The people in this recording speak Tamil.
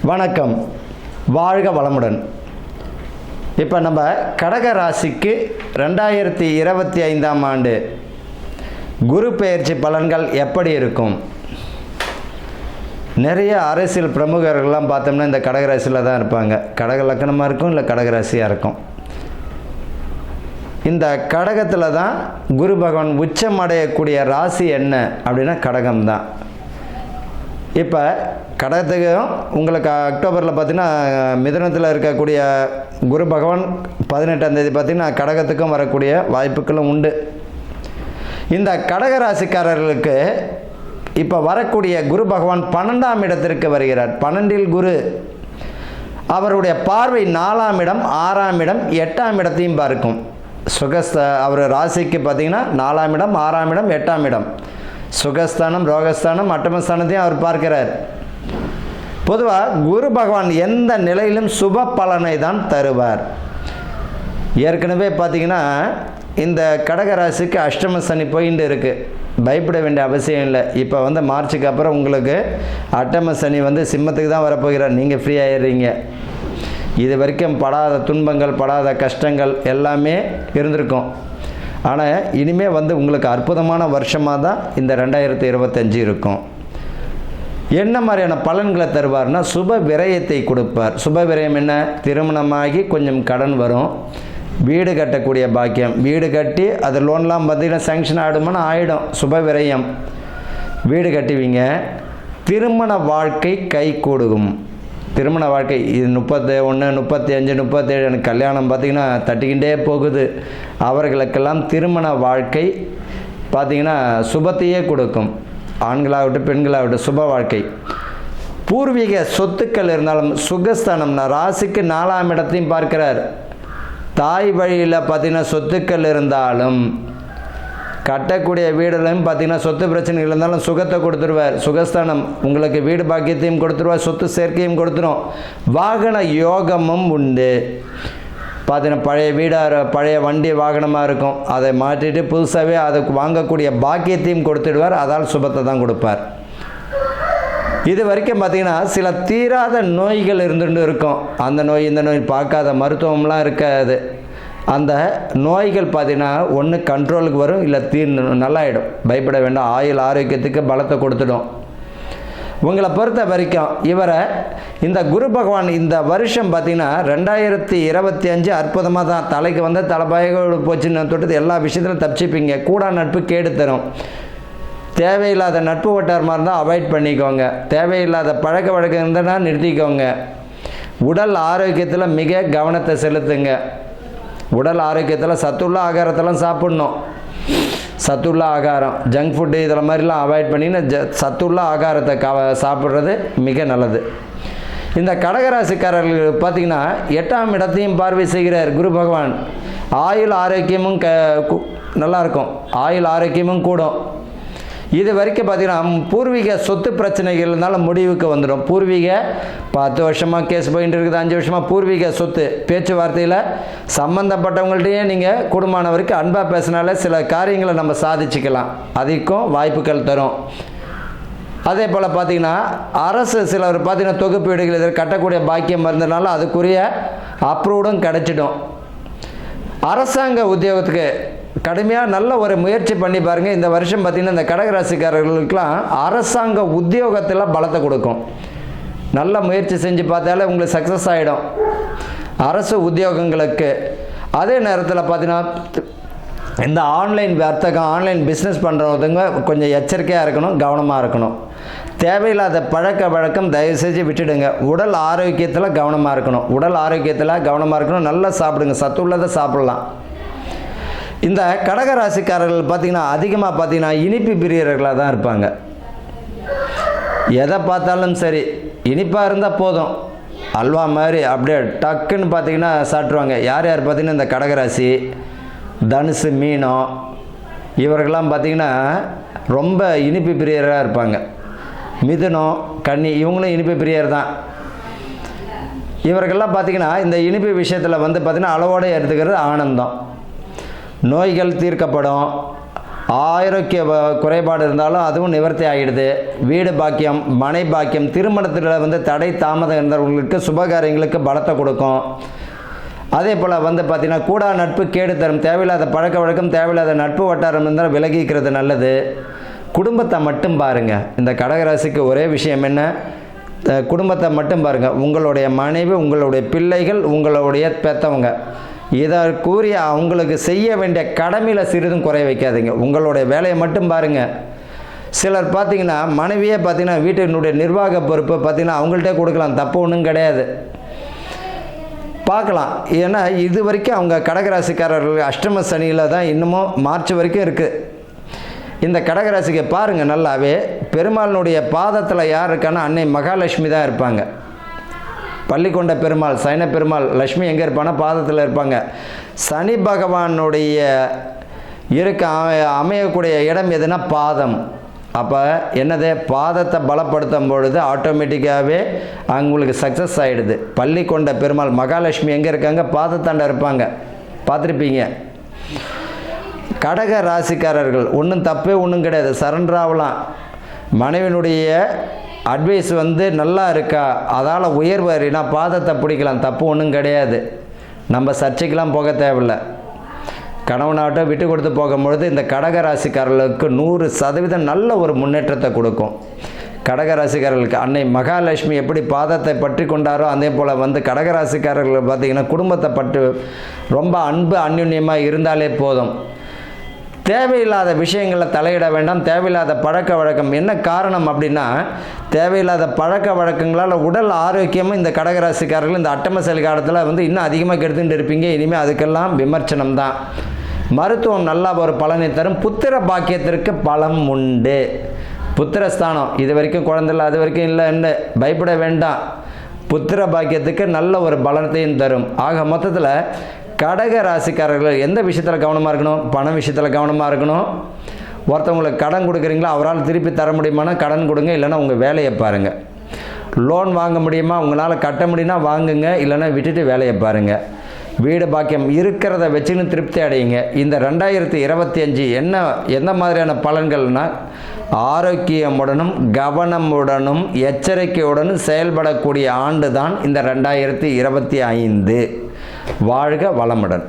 வணக்கம், வாழ்க வளமுடன். இப்போ நம்ம கடக ராசிக்கு 2025ஆம் ஆண்டு குரு பெயர்ச்சி பலன்கள் எப்படி இருக்கும்? நிறைய அரசியல் பிரமுகர்கள்லாம் பார்த்தோம்னா இந்த கடகராசியில் தான் இருப்பாங்க. கடக லக்கணமாக இருக்கும், இல்லை கடகராசியாக இருக்கும். இந்த கடகத்தில் தான் குரு பகவான் உச்சம் அடையக்கூடிய ராசி என்ன அப்படின்னா கடகம் தான். இப்போ கடகத்துக்கும் உங்களுக்கு அக்டோபரில் பார்த்திங்கன்னா மிதுனத்தில் இருக்கக்கூடிய குரு பகவான் 18ஆம் தேதி பார்த்திங்கன்னா கடகத்துக்கும் வரக்கூடிய வாய்ப்புகளும் உண்டு. இந்த கடகராசிக்காரர்களுக்கு இப்போ வரக்கூடிய குரு பகவான் 12ஆம் இடத்திற்கு வருகிறார். 12இல் குரு, அவருடைய பார்வை 4ஆம் இடம், 6ஆம் இடம், 8ஆம் இடத்தையும் பார்க்கும். அவர் ராசிக்கு பார்த்திங்கன்னா 4ஆம் இடம், 6ஆம் இடம், 8ஆம் இடம், சுகஸ்தானம், ரோகஸ்தானம், அட்டமஸ்தானத்தையும் அவர் பார்க்கிறார். பொதுவாக குரு பகவான் எந்த நிலையிலும் சுப பலனை தான் தருவார். ஏற்கனவே பார்த்திங்கன்னா இந்த கடகராசிக்கு அஷ்டம சனி போயிட்டு இருக்குது. பயப்பட வேண்டிய அவசியம் இல்லை. இப்போ மார்ச்சுக்கு அப்புறம் உங்களுக்கு அட்டம சனி சிம்மத்துக்கு தான் வரப்போகிறார். நீங்கள் ஃப்ரீ ஆகிடுறீங்க. இது வரைக்கும் படாத துன்பங்கள், படாத கஷ்டங்கள் எல்லாமே இருந்திருக்கும். ஆனால் இனிமேல் உங்களுக்கு அற்புதமான வருஷமாக தான் இந்த 2025 இருக்கும். என்ன மாதிரியான பலன்களை தருவார்னா சுப விரயத்தை கொடுப்பார். சுப விரயம் என்ன? திருமணமாகி கொஞ்சம் கடன் வரும், வீடு கட்டக்கூடிய பாக்கியம், வீடு கட்டி அது லோன்லாம் பார்த்திங்கன்னா சேங்ஷன் ஆகிடுமானா ஆகிடும். சுப விரயம், வீடு கட்டுவீங்க. திருமண வாழ்க்கை கை கூடும். திருமண வாழ்க்கை இது 31, 35, 37 எனக்கு கல்யாணம் பார்த்திங்கன்னா தட்டிக்கிட்டே போகுது. அவர்களுக்கெல்லாம் திருமண வாழ்க்கை பார்த்திங்கன்னா சுபத்தையே கொடுக்கும். ஆண்களாகட்டும் பெண்களாகட்டும் சுப வாழ்க்கை. பூர்வீக சொத்துக்கள் இருந்தாலும் சுகஸ்தானம்னா ராசிக்கு 4ஆம் இடத்தையும் பார்க்கிறார். தாய் வழியில் பார்த்திங்கன்னா சொத்துக்கள் இருந்தாலும் கட்டக்கூடிய வீடுலையும் பார்த்திங்கன்னா சொத்து பிரச்சனைகள் இருந்தாலும் சுகத்தை கொடுத்துருவார். சுகஸ்தானம் உங்களுக்கு வீடு பாக்கியத்தையும் கொடுத்துருவார், சொத்து சேர்க்கையும் கொடுத்துரும். வாகன யோகமும் உண்டு. பார்த்தீங்கன்னா பழைய வீடாக, பழைய வண்டி வாகனமாக இருக்கும், அதை மாற்றிட்டு புதுசாகவே அதுக்கு வாங்கக்கூடிய பாக்கியத்தையும் கொடுத்துடுவார். அதால் சுபத்தை தான் கொடுப்பார். இது வரைக்கும் பார்த்திங்கன்னா சில தீராத நோய்கள் இருந்துட்டு இருக்கும். அந்த நோய் இந்த நோய் பார்க்காத மருத்துவம்லாம் இருக்காது. அந்த நோய்கள் பார்த்திங்கன்னா ஒன்று கண்ட்ரோலுக்கு வரும், இல்லை நல்லாயிடும். பயப்பட வேண்டாம். ஆயுள் ஆரோக்கியத்துக்கு பலத்தை கொடுத்துடும். உங்களை பொறுத்த வரைக்கும் இவரை இந்த குரு பகவான் இந்த வருஷம் பார்த்திங்கன்னா 2025 அற்புதமாக தான். தலைக்கு தலைப்பாயோடு போச்சுன்னு தொட்டது எல்லா விஷயத்திலும் தப்பிச்சுப்பீங்க. கூடா நட்பு கேடு தரும். தேவையில்லாத நட்பு வட்டாரமாக இருந்தால் அவாய்ட் பண்ணிக்கோங்க. தேவையில்லாத பழக்க வழக்கம் இருந்ததுன்னா நிறுத்திக்கோங்க. உடல் ஆரோக்கியத்தில் மிக கவனத்தை செலுத்துங்க. உடல் ஆரோக்கியத்தில் சத்துள்ள ஆகாரத்தெல்லாம் சாப்பிட்ணும். சத்துள்ள ஆகாரம், ஜங்க் ஃபுட்டு இதில் மாதிரிலாம் அவாய்ட் பண்ணின்னு சத்துள்ள ஆகாரத்தை சாப்பிட்றது மிக நல்லது. இந்த கடகராசிக்காரர்கள் பார்த்திங்கன்னா 8ஆம் இடத்தையும் பார்வை செய்கிறார் குரு பகவான். ஆயுள் ஆரோக்கியமும் நல்லாயிருக்கும். ஆயுள் ஆரோக்கியமும் கூடும். இது வரைக்கும் பார்த்திங்கன்னா பூர்வீக சொத்து பிரச்சனைகள் இருந்தாலும் முடிவுக்கு வந்துடும். பூர்வீக 10 வருஷமாக கேஸ் போயிட்டு இருக்குது, 5 வருஷமாக பூர்வீக சொத்து பேச்சுவார்த்தையில் சம்மந்தப்பட்டவங்கள்ட்டையே நீங்கள் கூடுமான வரைக்கும் அன்பாக பேசினாலே சில காரியங்களை நம்ம சாதிச்சுக்கலாம். அதுக்கும் வாய்ப்புகள் தரும். அதே போல் பார்த்திங்கன்னா அரசு சிலர் பார்த்திங்கன்னா தொகுப்பு வீடுகள் இதில் கட்டக்கூடிய பாக்கியம் இருந்ததுனால அதுக்குரிய அப்ரூவ்டும் கிடச்சிடும். அரசாங்க உத்தியோகத்துக்கு கடுமையாக நல்ல ஒரு முயற்சி பண்ணி பாருங்கள். இந்த வருஷம் பார்த்திங்கன்னா இந்த கடகராசிக்காரர்களுக்கெல்லாம் அரசாங்க உத்தியோகத்தில் பலத்தை கொடுக்கும். நல்ல முயற்சி செஞ்சு பார்த்தாலே உங்களுக்கு சக்ஸஸ் ஆகிடும் அரசு உத்தியோகங்களுக்கு. அதே நேரத்தில் பார்த்திங்கன்னா இந்த ஆன்லைன் வர்த்தகம், ஆன்லைன் பிஸ்னஸ் பண்ணுறவங்க கொஞ்சம் எச்சரிக்கையாக இருக்கணும், கவனமாக இருக்கணும். தேவையில்லாத பழக்க வழக்கம் தயவு செஞ்சு விட்டுடுங்க. உடல் ஆரோக்கியத்தில் கவனமாக இருக்கணும். உடல் ஆரோக்கியத்தில் கவனமாக இருக்கணும். நல்லா சாப்பிடுங்க, சத்து உள்ளதை சாப்பிட்லாம். இந்த கடகராசிக்காரர்கள் பார்த்திங்கன்னா அதிகமாக பார்த்திங்கன்னா இனிப்பு பிரியர்களாக தான் இருப்பாங்க. எதை பார்த்தாலும் சரி இனிப்பாக இருந்தால் போதும், அல்வா மாதிரி அப்படியே டக்குன்னு பார்த்திங்கன்னா சாப்பிட்ருவாங்க. யார் யார் பார்த்திங்கன்னா இந்த கடகராசி, தனுசு, மீனம் இவர்கள்லாம் பார்த்திங்கன்னா ரொம்ப இனிப்பு பிரியராக இருப்பாங்க. மிதுனம், கன்னி இவங்களும் இனிப்பு பிரியர் தான். இவர்கள்லாம் பார்த்திங்கன்னா இந்த இனிப்பு விஷயத்தில் பார்த்திங்கன்னா அளவோடு எடுத்துக்கிறது ஆனந்தம். நோய்கள் தீர்க்கப்படும், ஆரோக்கிய குறைபாடு இருந்தாலும் அதுவும் நிவர்த்தி ஆகிடுது. வீடு பாக்கியம், மனை பாக்கியம், திருமணத்தில் வந்து தடை தாமதம் இருந்தவங்களுக்கு சுபகாரியங்களுக்கு பலத்தை கொடுக்கும். அதே போல் வந்து பார்த்திங்கன்னா கூடா நட்பு கேடு தரும். தேவையில்லாத பழக்க வழக்கம், தேவையில்லாத நட்பு வட்டாரம் இருந்தால் விலகிக்கிறது நல்லது. குடும்பத்தை மட்டும் பாருங்கள். இந்த கடகராசிக்கு ஒரே விஷயம் என்ன, குடும்பத்தை மட்டும் பாருங்கள். உங்களுடைய மனைவி, உங்களுடைய பிள்ளைகள், உங்களுடைய பெற்றவங்க, இதை கூறிய அவங்களுக்கு செய்ய வேண்டிய கடமையில் சிறிதும் குறை வைக்காதீங்க. உங்களுடைய வேலையை மட்டும் பாருங்கள். சிலர் பார்த்திங்கன்னா மனைவியே பார்த்திங்கன்னா வீட்டினுடைய நிர்வாக பொறுப்பு பார்த்திங்கன்னா அவங்கள்ட்டே கொடுக்கலாம், தப்பு ஒன்றும் கிடையாது, பார்க்கலாம். ஏன்னா இது வரைக்கும் அவங்க கடகராசிக்காரர்கள் அஷ்டம சனியில் தான் இன்னமும் மார்ச் வரைக்கும் இருக்குது. இந்த கடகராசிக்கு பாருங்கள், நல்லாவே பெருமாளினுடைய பாதத்தில் யார் இருக்கான்னா அன்னை மகாலட்சுமி தான் இருப்பாங்க. பள்ளிக்கொண்ட பெருமாள், சைன பெருமாள், லட்சுமி எங்கே இருப்பாங்கன்னா பாதத்தில் இருப்பாங்க. சனி பகவானுடைய அமையக்கூடிய இடம் எதுனா பாதம். அப்போ என்னது, பாதத்தை பலப்படுத்தும் பொழுது ஆட்டோமேட்டிக்காகவே அவங்களுக்கு சக்ஸஸ் ஆகிடுது. பள்ளிக்கொண்ட பெருமாள் மகாலட்சுமி எங்கே இருக்காங்க, பாதத்தாண்ட இருப்பாங்க, பார்த்துருப்பீங்க. கடக ராசிக்காரர்கள் ஒன்றும் தப்பே ஒன்றும் கிடையாது, சரண்டர் ஆகலாம். மனைவினுடைய அட்வைஸ் வந்து நல்லா இருக்கா, அதால் உயர்வு அறினா பாதத்தை பிடிக்கலாம், தப்பு ஒன்றும் கிடையாது. நம்ம சர்ச்சைக்கெலாம் போக தேவையில்லை. கணவனாகட்டும் விட்டு கொடுத்து போகும்பொழுது இந்த கடகராசிக்காரர்களுக்கு 100% நல்ல ஒரு முன்னேற்றத்தை கொடுக்கும். கடகராசிக்காரர்களுக்கு அன்னை மகாலட்சுமி எப்படி பாதத்தை பற்றி கொண்டாரோ அதே போல் வந்து கடகராசிக்காரர்கள் பார்த்திங்கன்னா குடும்பத்தை பற்றி ரொம்ப அன்பு அந்யுன்யமாக இருந்தாலே போதும். தேவையில்லாத விஷயங்களில் தலையிட வேண்டாம். தேவையில்லாத பழக்க வழக்கம் என்ன காரணம் அப்படின்னா, தேவையில்லாத பழக்க வழக்கங்களால் உடல் ஆரோக்கியமும் இந்த கடகராசிக்காரர்கள் இந்த அட்டமசலி காலத்தில் வந்து இன்னும் அதிகமாக கெடுத்துட்டு இருப்பீங்க. இனிமேல் அதுக்கெல்லாம் விமர்சனம் தான். மருத்துவம் நல்லா ஒரு பலனை தரும். புத்திர பாக்கியத்திற்கு பலம் உண்டு. புத்திரஸ்தானம் இது வரைக்கும் குழந்தைல அது வரைக்கும் இல்லைன்னு பயப்பட வேண்டாம். புத்திர பாக்கியத்துக்கு நல்ல ஒரு பலத்தையும் தரும். ஆக மொத்தத்தில் கடக ராசிக்காரர்கள் எந்த விஷயத்தில் கவனமாக இருக்கணும், பண விஷயத்தில் கவனமாக இருக்கணும். ஒருத்தவங்களுக்கு கடன் கொடுக்குறீங்களா, அவரால் திருப்பி தர முடியுமானா கடன் கொடுங்க, இல்லைன்னா உங்கள் வேலையை பாருங்கள். லோன் வாங்க முடியுமா, உங்களால் கட்ட முடியும்னா வாங்குங்க, இல்லைன்னா விட்டுட்டு வேலையை பாருங்கள். வீடு பாக்கியம் இருக்கிறத வச்சுன்னு திருப்தி அடையுங்க. இந்த 2025 எந்த மாதிரியான பலன்கள்னால், ஆரோக்கியமுடனும் கவனமுடனும் எச்சரிக்கையுடனும் செயல்படக்கூடிய ஆண்டு தான் இந்த 2025. வாழ்க வளமுடன்.